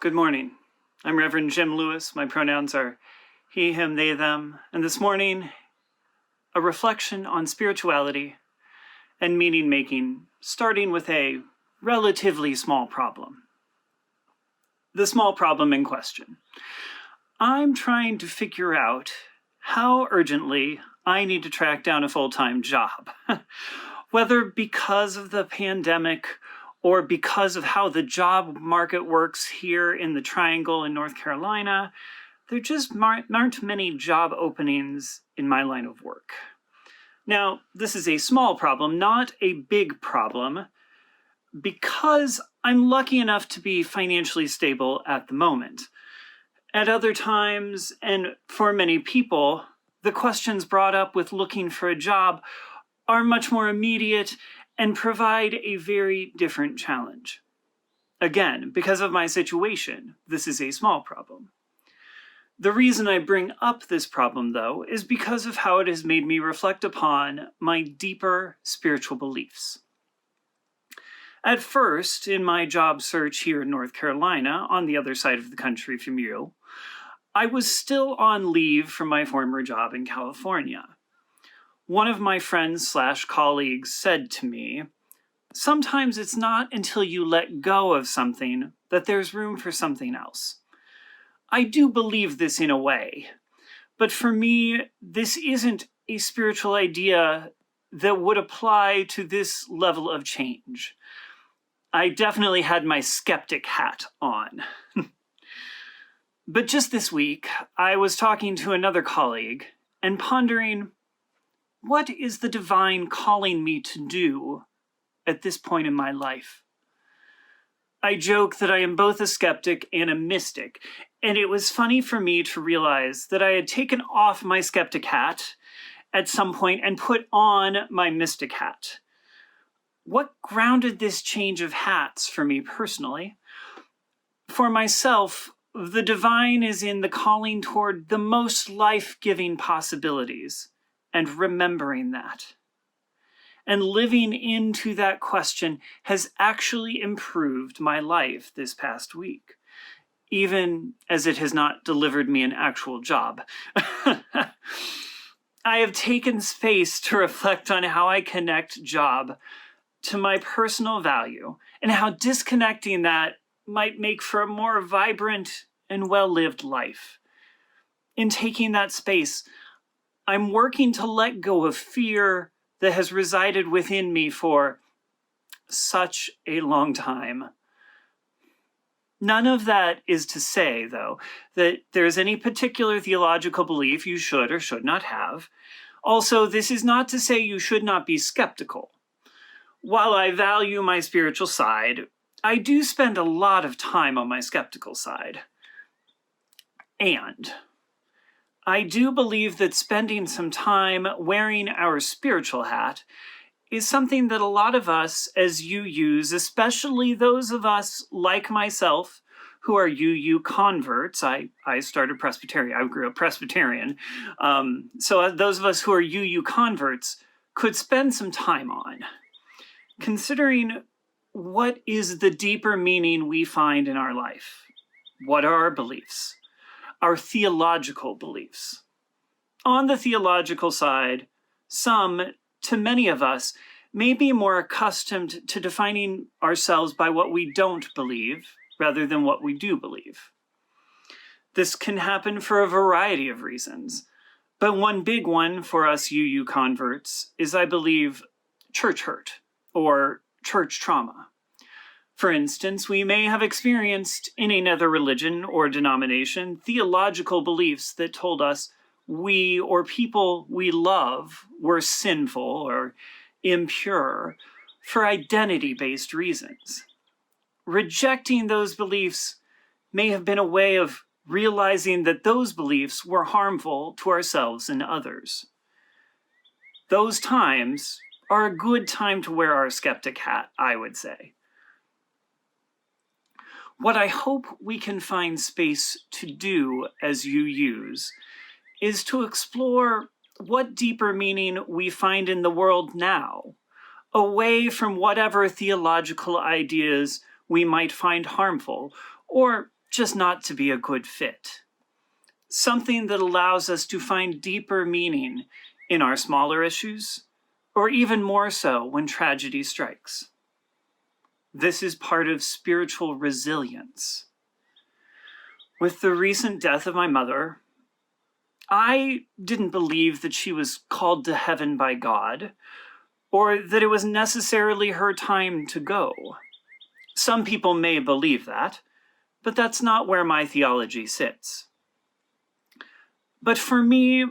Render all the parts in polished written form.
Good morning. I'm Reverend Jim Lewis. My pronouns are he, him, they, them. And this morning, a reflection on spirituality and meaning making, starting with a relatively small problem. The small problem in question. I'm trying to figure out how urgently I need to track down a full-time job. Whether because of the pandemic or because of how the job market works here in the Triangle in North Carolina, there just aren't many job openings in my line of work. Now, this is a small problem, not a big problem, because I'm lucky enough to be financially stable at the moment. At other times, and for many people, the questions brought up with looking for a job are much more immediate and provide a very different challenge. Again, because of my situation, this is a small problem. The reason I bring up this problem, though, is because of how it has made me reflect upon my deeper spiritual beliefs. At first, in my job search here in North Carolina, on the other side of the country from you, I was still on leave from my former job in California. One of my friends/colleagues said to me, "Sometimes it's not until you let go of something that there's room for something else." I do believe this in a way, but for me, this isn't a spiritual idea that would apply to this level of change. I definitely had my skeptic hat on. But just this week, I was talking to another colleague and pondering, what is the divine calling me to do at this point in my life? I joke that I am both a skeptic and a mystic, and it was funny for me to realize that I had taken off my skeptic hat at some point and put on my mystic hat. What grounded this change of hats for me personally? For myself, the divine is in the calling toward the most life-giving possibilities, and remembering that. And living into that question has actually improved my life this past week, even as it has not delivered me an actual job. I have taken space to reflect on how I connect job to my personal value and how disconnecting that might make for a more vibrant and well-lived life. In taking that space, I'm working to let go of fear that has resided within me for such a long time. None of that is to say, though, that there's any particular theological belief you should or should not have. Also, this is not to say you should not be skeptical. While I value my spiritual side, I do spend a lot of time on my skeptical side. And I do believe that spending some time wearing our spiritual hat is something that a lot of us as UUs, especially those of us like myself who are UU converts, I started Presbyterian, I grew up Presbyterian, so those of us who are UU converts could spend some time on, considering what is the deeper meaning we find in our life. What are our beliefs? Our theological beliefs. On the theological side, to many of us, may be more accustomed to defining ourselves by what we don't believe rather than what we do believe. This can happen for a variety of reasons, but one big one for us UU converts is, I believe, church hurt or church trauma. For instance, we may have experienced in another religion or denomination theological beliefs that told us we or people we love were sinful or impure for identity-based reasons. Rejecting those beliefs may have been a way of realizing that those beliefs were harmful to ourselves and others. Those times are a good time to wear our skeptic hat, I would say. What I hope we can find space to do as UUs is to explore what deeper meaning we find in the world now, away from whatever theological ideas we might find harmful, or just not to be a good fit. Something that allows us to find deeper meaning in our smaller issues, or even more so when tragedy strikes. This is part of spiritual resilience. With the recent death of my mother, I didn't believe that she was called to heaven by God, or that it was necessarily her time to go. Some people may believe that, but that's not where my theology sits. But for me,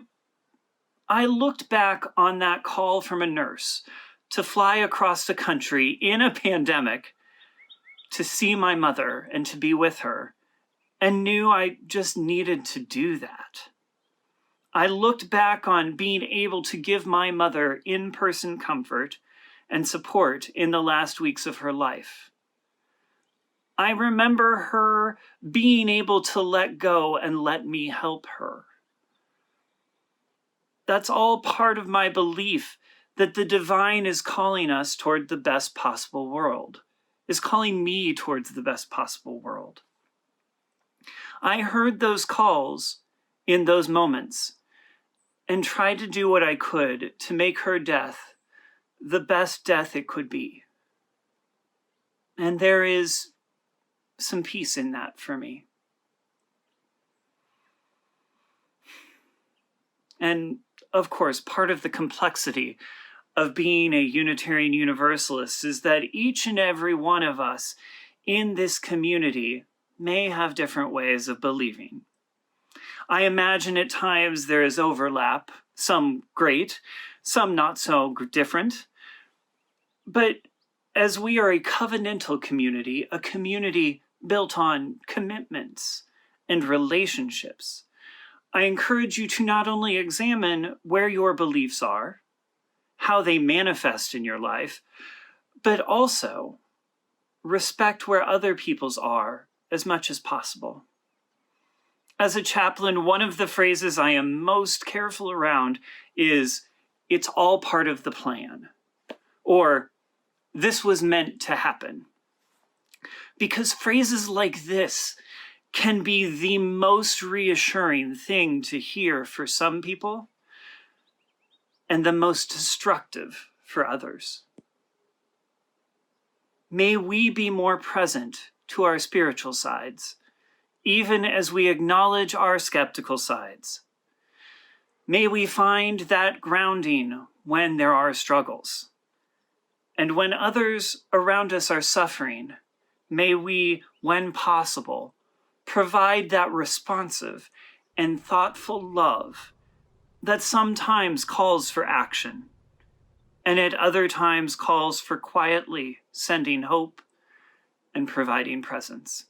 I looked back on that call from a nurse to fly across the country in a pandemic to see my mother and to be with her, and knew I just needed to do that. I looked back on being able to give my mother in-person comfort and support in the last weeks of her life. I remember her being able to let go and let me help her. That's all part of my belief that the divine is calling us toward the best possible world, is calling me towards the best possible world. I heard those calls in those moments and tried to do what I could to make her death the best death it could be. And there is some peace in that for me. And of course, part of the complexity of being a Unitarian Universalist is that each and every one of us in this community may have different ways of believing. I imagine at times there is overlap, some great, some not so different. But as we are a covenantal community, a community built on commitments and relationships, I encourage you to not only examine where your beliefs are, how they manifest in your life, but also respect where other people's are as much as possible. As a chaplain, one of the phrases I am most careful around is, "It's all part of the plan," or "This was meant to happen." Because phrases like this can be the most reassuring thing to hear for some people and the most destructive for others. May we be more present to our spiritual sides, even as we acknowledge our skeptical sides. May we find that grounding when there are struggles. And when others around us are suffering, may we, when possible, provide that responsive and thoughtful love that sometimes calls for action, and at other times calls for quietly sending hope and providing presence.